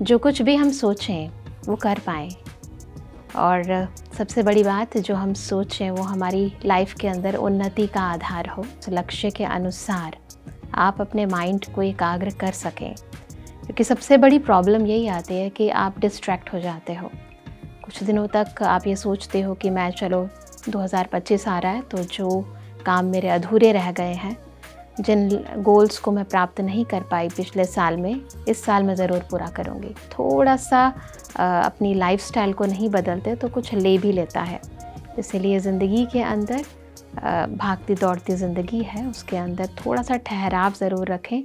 जो कुछ भी हम सोचें वो कर पाएँ और सबसे बड़ी बात जो हम सोचें वो हमारी लाइफ के अंदर उन्नति का आधार हो। तो लक्ष्य के अनुसार आप अपने माइंड को एकाग्र कर सकें, क्योंकि सबसे बड़ी प्रॉब्लम यही आती है कि आप डिस्ट्रैक्ट हो जाते हो। कुछ दिनों तक आप ये सोचते हो कि मैं चलो 2025 आ रहा है तो जो काम मेरे अधूरे रह गए हैं, जिन गोल्स को मैं प्राप्त नहीं कर पाई पिछले साल में, इस साल मैं ज़रूर पूरा करूँगी। थोड़ा-सा अपनी लाइफ़स्टाइल को नहीं बदलते तो कुछ ले भी लेता है। इसीलिए ज़िंदगी के अंदर भागती दौड़ती ज़िंदगी है, उसके अंदर थोड़ा-सा ठहराव ज़रूर रखें।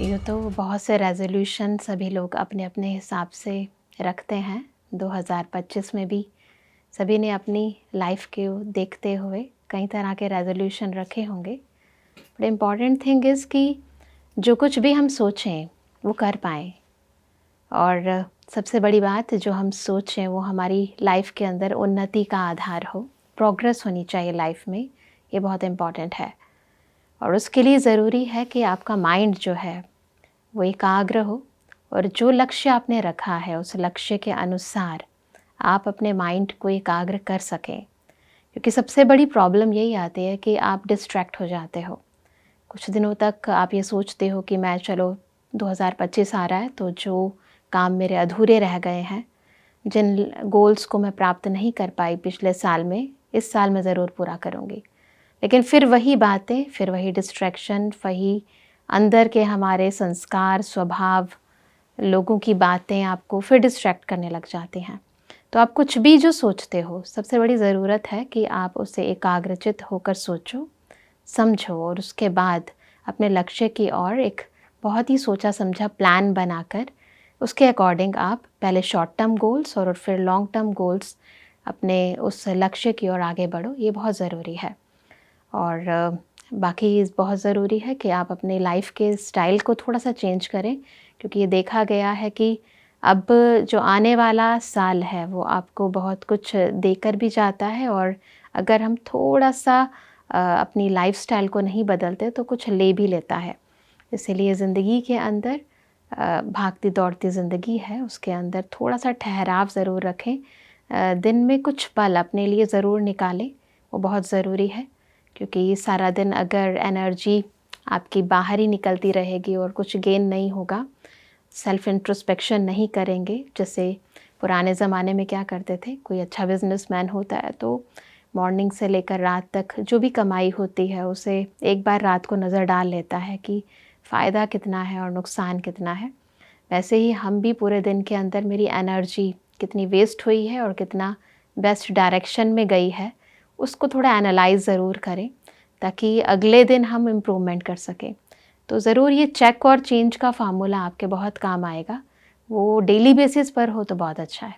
यूँ तो बहुत से रेज़ोल्यूशन सभी लोग अपने-अपने हिसाब से रखते हैं। 2025 में भी सभी ने अपनी लाइफ को देखते हुए कई तरह के रेज़ोल्यूशन रखे होंगे। बट इम्पॉर्टेंट थिंग इज़ कि जो कुछ भी हम सोचें वो कर पाएँ और सबसे बड़ी बात जो हम सोचें वो हमारी लाइफ के अंदर उन्नति का आधार हो, प्रोग्रेस होनी चाहिए लाइफ में, ये बहुत इम्पॉर्टेंट है। और उसके लिए ज़रूरी है कि आपका माइंड जो है वो एकाग्र हो और जो लक्ष्य आपने रखा है उस लक्ष्य के अनुसार आप अपने माइंड को एकाग्र कर सकें, क्योंकि सबसे बड़ी प्रॉब्लम यही आती है कि आप डिस्ट्रैक्ट हो जाते हो। कुछ दिनों तक आप ये सोचते हो कि मैं चलो 2025 आ रहा है तो जो काम मेरे अधूरे रह गए हैं, जिन गोल्स को मैं प्राप्त नहीं कर पाई पिछले साल में, इस साल मैं ज़रूर पूरा करूँगी। लेकिन फिर वही बातें, फिर वही डिस्ट्रैक्शन, वही अंदर के हमारे संस्कार, स्वभाव, लोगों की बातें आपको फिर डिस्ट्रैक्ट करने लग जाती हैं। तो आप कुछ भी जो सोचते हो, सबसे बड़ी ज़रूरत है कि आप उसे एकाग्रचित्त होकर सोचो, समझो और उसके बाद अपने लक्ष्य की ओर एक बहुत ही सोचा समझा प्लान बनाकर उसके अकॉर्डिंग आप पहले शॉर्ट टर्म गोल्स और फिर लॉन्ग टर्म गोल्स अपने उस लक्ष्य की ओर आगे बढ़ो। ये बहुत ज़रूरी है। और बाकी बहुत ज़रूरी है कि आप अपनी लाइफ के स्टाइल को थोड़ा-सा चेंज करें, क्योंकि ये देखा गया है कि अब जो आने वाला साल है वो आपको बहुत कुछ देकर भी जाता है और अगर हम थोड़ा-सा अपनी लाइफ़स्टाइल को नहीं बदलते तो कुछ ले भी लेता है। इसीलिए ज़िंदगी के अंदर भागती दौड़ती ज़िंदगी है, उसके अंदर थोड़ा-सा ठहराव ज़रूर रखें। दिन में कुछ पल अपने लिए ज़रूर निकालें, वो बहुत ज़रूरी है, क्योंकि सारा दिन अगर एनर्जी आपकी बाहर ही निकलती रहेगी और कुछ गेन नहीं होगा, सेल्फ़ इंट्रोस्पेक्शन नहीं करेंगे। जैसे पुराने ज़माने में क्या करते थे, कोई अच्छा बिज़नेसमैन होता है तो मॉर्निंग से लेकर रात तक जो भी कमाई होती है उसे एक बार रात को नज़र डाल लेता है कि फ़ायदा कितना है और नुकसान कितना है। वैसे ही हम भी पूरे दिन के अंदर मेरी एनर्जी कितनी वेस्ट हुई है और कितना बेस्ट डायरेक्शन में गई है, उसको थोड़ा एनालाइज़ ज़रूर करें, ताकि अगले दिन हम इम्प्रूवमेंट कर सकें। तो ज़रूर ये चेक और चेंज का फ़ॉर्मूला आपके बहुत काम आएगा। वो डेली बेसिस पर हो तो बहुत अच्छा है।